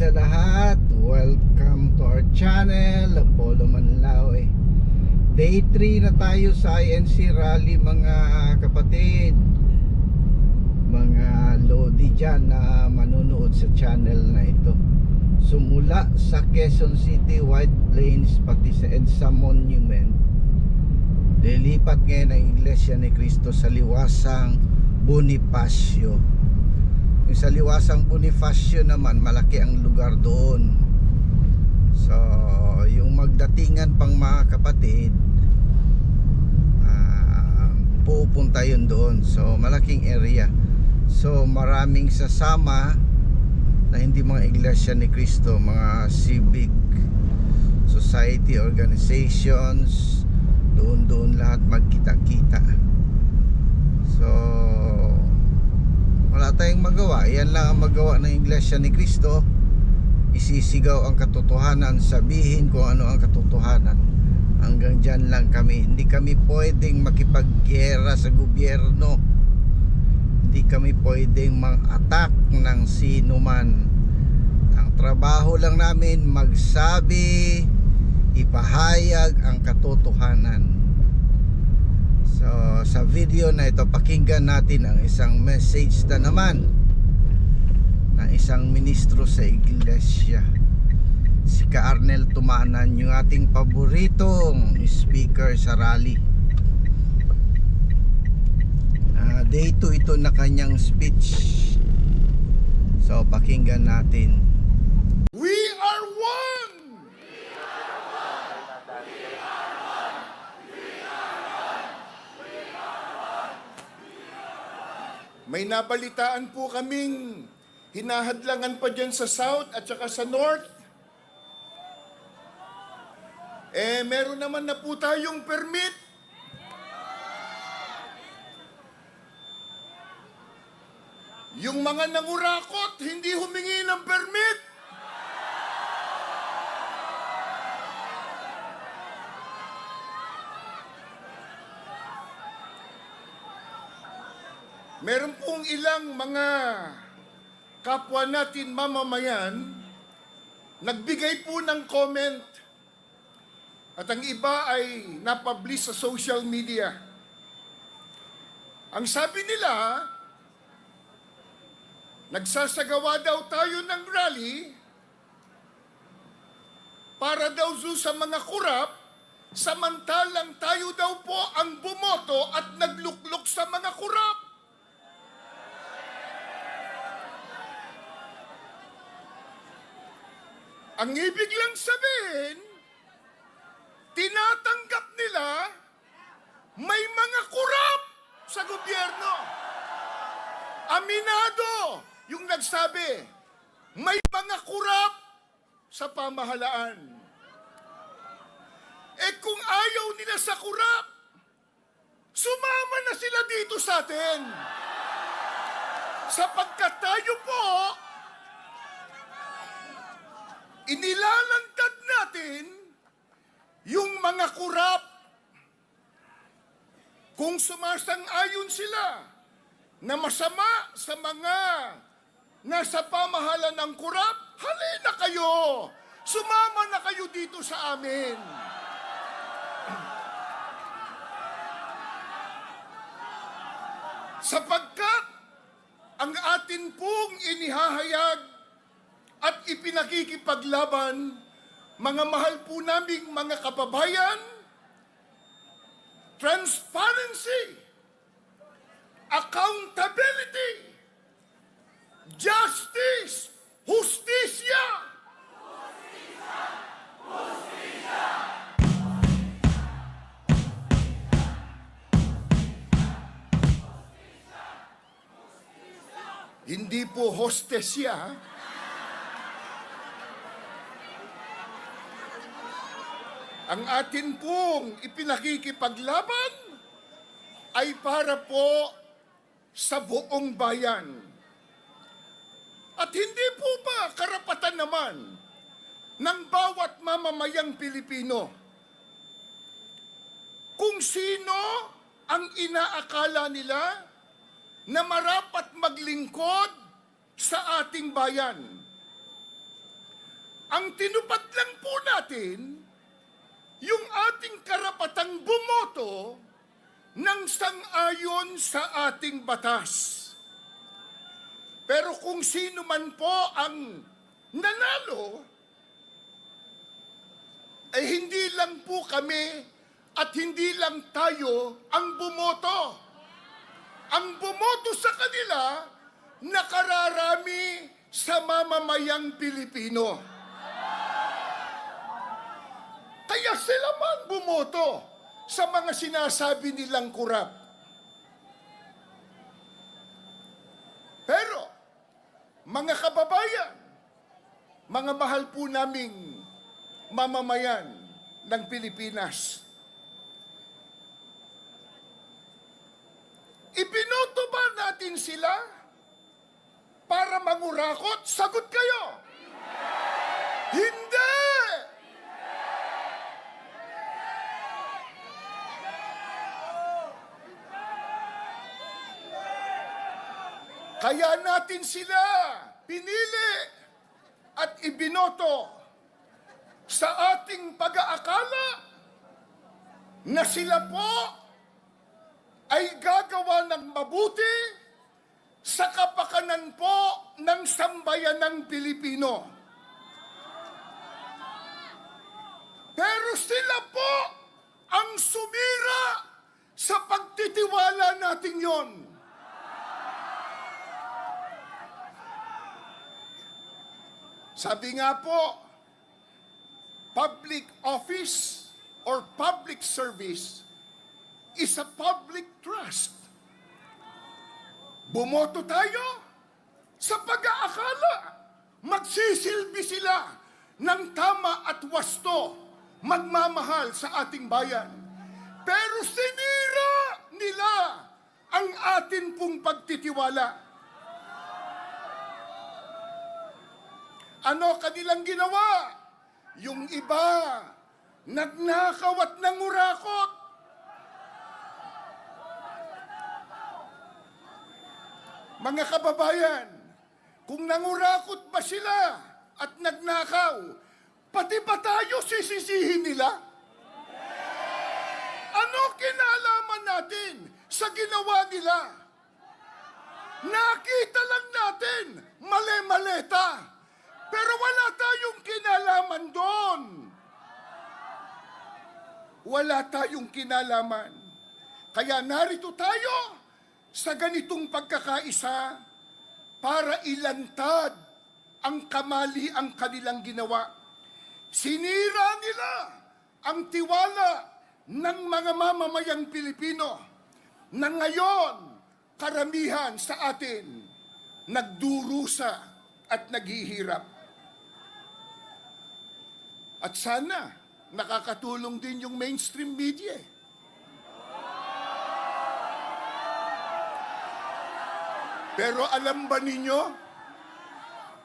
sa lahat. Welcome to our channel, Apollo Manlaw. Day 3 na tayo sa INC Rally mga kapatid, mga lodi dyan na manunood sa channel na ito. Sumula sa Quezon City, White Plains, pati sa EDSA Monument, lilipat ngayon ang Iglesia ni Cristo sa Liwasang Bonifacio. Yung sa Liwasang Bonifacio naman, malaki ang lugar doon. So yung magdatingan pang mga kapatid, pupunta yun doon. So malaking area. So maraming sasama na hindi mga Iglesia ni Cristo, mga civic society organizations, doon lahat magkita-kita. So wala tayong magawa. Yan lang ang magawa ng Iglesia ni Cristo. Isisigaw ang katotohanan, sabihin kung ano ang katotohanan. Hanggang dyan lang kami. Hindi kami pwedeng makipaggera sa gobyerno. Hindi kami pwedeng mang-attack ng sino man. Ang trabaho lang namin magsabi, ipahayag ang katotohanan. So sa video na ito, pakinggan natin ang isang message na naman ng isang ministro sa iglesia, si Ka Arnel Tumanan, yung ating paboritong speaker sa rally. Day 2 ito na kanyang speech. So pakinggan natin. We are one! May nabalitaan po kaming hinahadlangan pa dyan sa South at saka sa North. Meron naman na po tayong permit. Yung mga nangurakot, hindi humingi ng permit. Meron pong ilang mga kapwa natin mamamayan nagbigay po ng comment at ang iba ay napublish sa social media. Ang sabi nila, nagsasagawa daw tayo ng rally para daw sa mga kurap, samantalang tayo daw po ang bumoto at nagluklok sa mga kurap. Ang ibig lang sabihin, tinatanggap nila may mga kurap sa gobyerno. Aminado yung nagsabi, may mga kurap sa pamahalaan. Kung ayaw nila sa kurap, sumama na sila dito sa atin. Sapagkat tayo po, inilalantad natin yung mga kurap. Kung sumasang-ayon sila na masama sa mga nasa pamahalan ng kurap, halina kayo. Sumama na kayo dito sa amin. Sapagkat ang atin pong inihahayag at ipinakikipaglaban, mga mahal po naming mga kababayan, transparency, accountability, justice, hustisya. Hustisya! Hustisya! Hindi po hostesya. Ang atin pong ipinakikipaglaban ay para po sa buong bayan. At hindi po ba karapatan naman ng bawat mamamayang Pilipino kung sino ang inaakala nila na marapat maglingkod sa ating bayan. ang tinupad lang po natin yung ating karapatang bumoto ng sang-ayon sa ating batas. Pero kung sino man po ang nanalo, ay hindi lang po kami at hindi lang tayo ang bumoto. Ang bumoto sa kanila, nakararami sa mamamayang Pilipino. Kaya sila man bumoto sa mga sinasabi nilang kurap. Pero, mga kababayan, mga mahal po naming mamamayan ng Pilipinas, ibinoto ba natin sila para mangurakot? Sagot kayo. Hindi! Kaya natin sila pinili at ibinoto sa ating pag-aakala na sila po ay gagawa ng mabuti sa kapakanan po ng sambayanang Pilipino. Pero sila po ang sumira sa pagtitiwala natin yon. Sabi nga po, public office or public service is a public trust. Bumoto tayo sa pag-aakala. Magsisilbi sila ng tama at wasto, magmamahal sa ating bayan. Pero sinira nila ang atin pong pagtitiwala. Ano kanilang ginawa? Yung iba, nagnakaw at nangurakot. Mga kababayan, kung nangurakot ba sila at nagnakaw, pati ba tayo sisisihin nila? Ano kinalaman natin sa ginawa nila? Nakita lang natin, mali-maleta. Pero wala tayong kinalaman doon. Wala tayong kinalaman. Kaya narito tayo sa ganitong pagkakaisa para ilantad ang kamali ang kanilang ginawa. Sinira nila ang tiwala ng mga mamamayang Pilipino na ngayon karamihan sa atin nagdurusa at naghihirap. At sana, nakakatulong din yung mainstream media. Pero alam ba ninyo,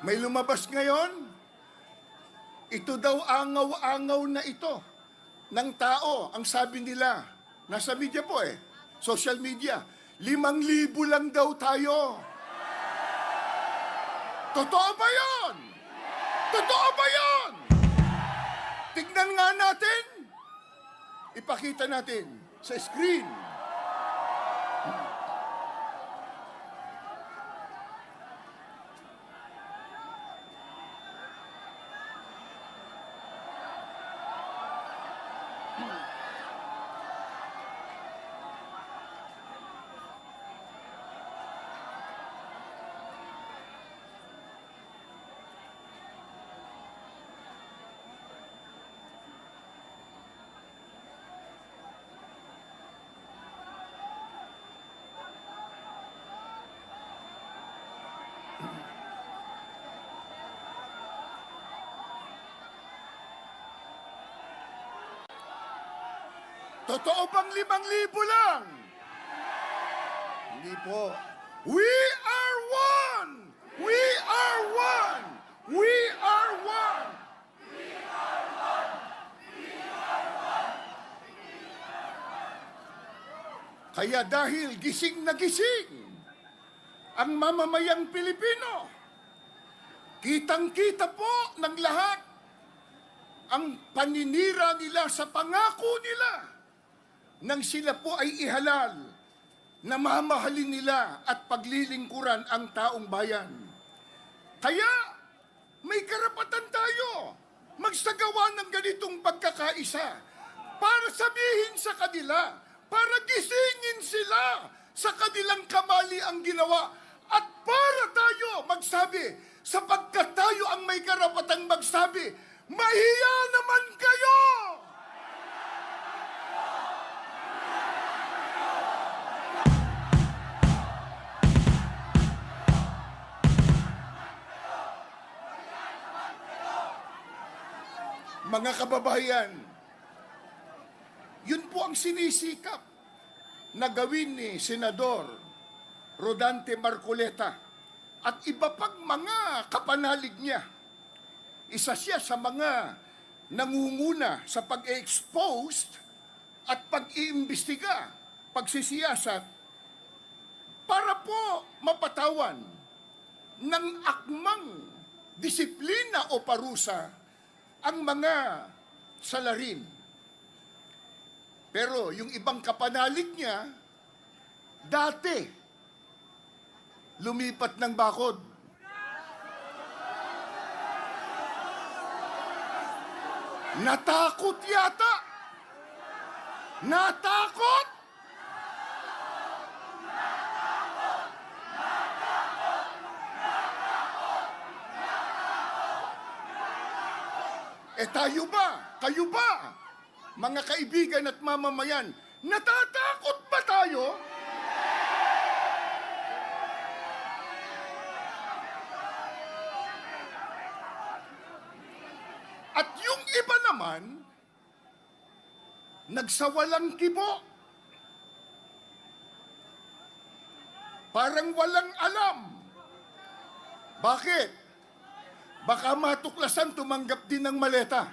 may lumabas ngayon, ito daw angaw-angaw na ito ng tao. Ang sabi nila, nasa media po social media, 5,000 lang daw tayo. Totoo ba yun? Totoo ba yun? Tignan nga natin. Ipakita natin sa screen. Totoo bang 5,000 lang? Hindi po. We are one! We are one! We are one! Kaya dahil gising na gising ang mamamayang Pilipino, kitang-kita po ng lahat ang paninira nila sa pangako nila nang sila po ay ihalal na mamahalin nila at paglilingkuran ang taong bayan. Kaya may karapatan tayo magsagawa ng ganitong pagkakaisa para sabihin sa kanila, para gisingin sila sa kanilang kamali ang ginawa at para tayo magsabi, sapagkat tayo ang may karapatang magsabi, mahiya naman kayo! Mga kababayan, yun po ang sinisikap na gawin ni Senador Rodante Marcoleta at iba pang mga kapanalig niya. Isa siya sa mga nangunguna sa pag-expose at pag-iimbestiga, pagsisiyasat para po mapatawan ng akmang disiplina o parusa ang mga salarin. Pero yung ibang kapanalig niya, dati, lumipat ng bakod. Natakot yata. Natakot. Tayo ba? Kayo ba? Mga kaibigan at mamamayan, natatakot ba tayo? At yung iba naman, nagsawalang kibo. Parang walang alam. Bakit? Baka matuklasan tumanggap din ng maleta.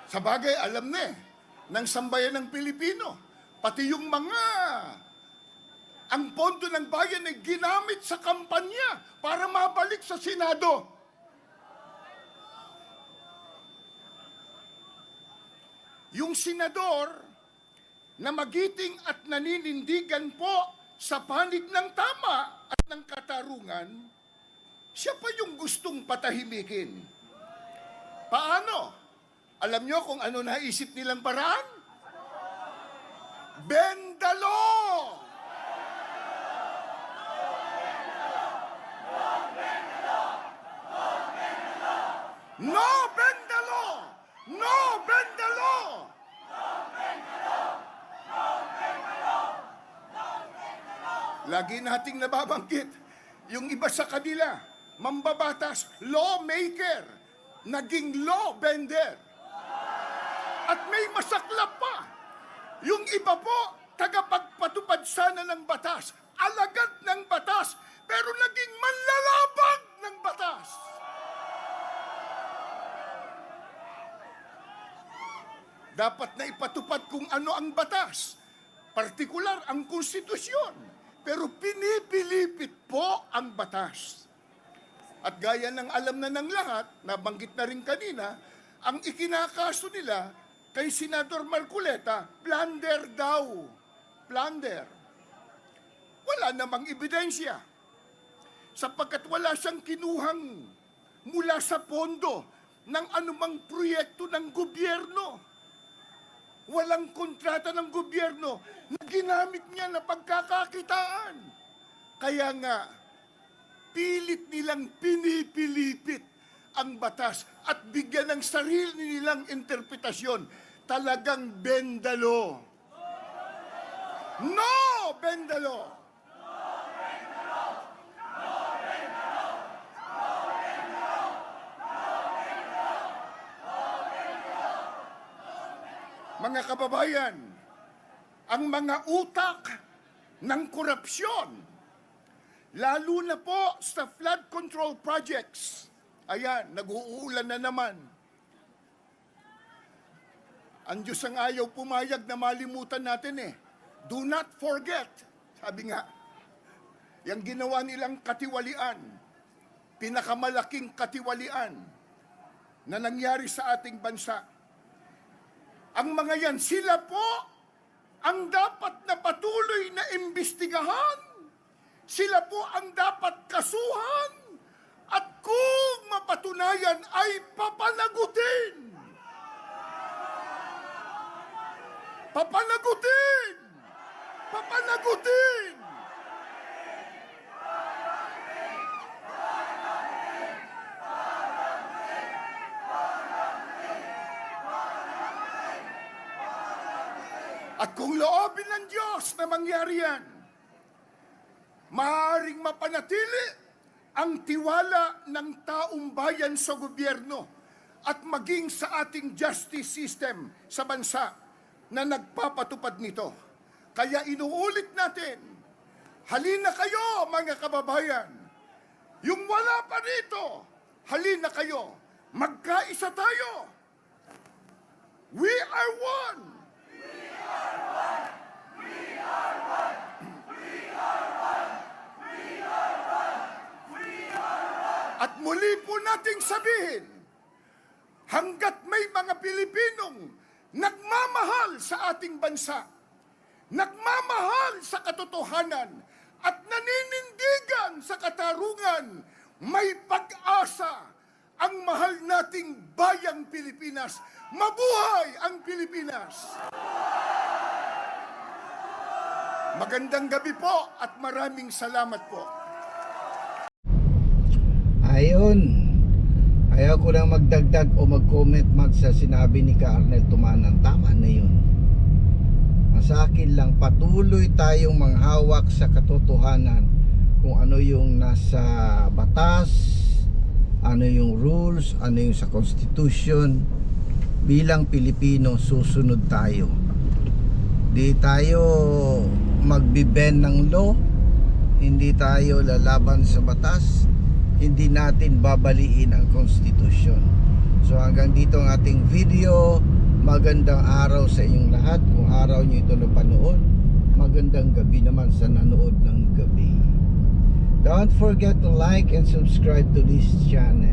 Sa bagay, alam na ng sambayan ng Pilipino. Pati yung ang pondo ng bayan ay ginamit sa kampanya para mabalik sa Senado. Yung senador na magiting at naninindigan po sa panig ng tama at ng katarungan, siya pa yung gustong patahimikin. Paano? Alam nyo kung ano naisip nilang paraan? Bendalo! No bendalo! No bendalo! Lagi nating nababanggit, yung iba sa kanila, mambabatas, lawmaker, naging law bender. At may masaklap pa. Yung iba po, tagapagpatupad sana ng batas, alagad ng batas, pero naging manlalabag ng batas. Dapat na ipatupad kung ano ang batas, partikular ang konstitusyon. Pero pinipilipit po ang batas. At gaya ng alam na ng lahat, nabanggit na rin kanina, ang ikinakaso nila kay Senador Marcoleta, plunder daw. Plunder. Wala namang ebidensya. Sapagkat wala siyang kinuhang mula sa pondo ng anumang proyekto ng gobyerno. Walang kontrata ng gobyerno na ginamit niya na pagkakakitaan. Kaya nga, pilit nilang pinipilipit ang batas at bigyan ng sarili nilang interpretasyon. Talagang bendalo. No bendalo! Mga kababayan, ang mga utak ng korupsyon, lalo na po sa flood control projects, ayan, nag-uulan na naman. Ang Diyos ang ayaw pumayag na malimutan natin Do not forget, sabi nga, yung ginawa nilang katiwalian. pinakamalaking katiwalian na nangyari sa ating bansa. Ang mga yan, sila po ang dapat na patuloy na imbestigahan. Sila po ang dapat kasuhan. At kung mapatunayan ay papanagutin. Papanagutin! Papanagutin! At kung loobin ng Diyos na mangyari yan, maaaring mapanatili ang tiwala ng taong bayan sa gobyerno at maging sa ating justice system sa bansa na nagpapatupad nito. Kaya inuulit natin, halina kayo mga kababayan. Yung wala pa rito, halina kayo. Magkaisa tayo. We are one. At muli po nating sabihin, hanggat may mga Pilipinong nagmamahal sa ating bansa, nagmamahal sa katotohanan, at naninindigan sa katarungan, may pag-asa ang mahal nating bayang Pilipinas. Mabuhay ang Pilipinas! Magandang gabi po at maraming salamat po. Ayun. Ayaw ko nang magdagdag o mag-comment sa sinabi ni Ka Arnel Tumanan. Tama na yun. Sa akin lang, patuloy tayong manghawak sa katotohanan kung ano yung nasa batas, ano yung rules, ano yung sa Constitution. Bilang Pilipino, susunod tayo. Di tayo magbibend ng law, hindi tayo lalaban sa batas, hindi natin babaliin ang konstitusyon. So hanggang dito ang ating video. Magandang araw sa inyong lahat. Kung araw nyo ito napanood, magandang gabi naman sa nanood ng gabi. Don't forget to like and subscribe to this channel.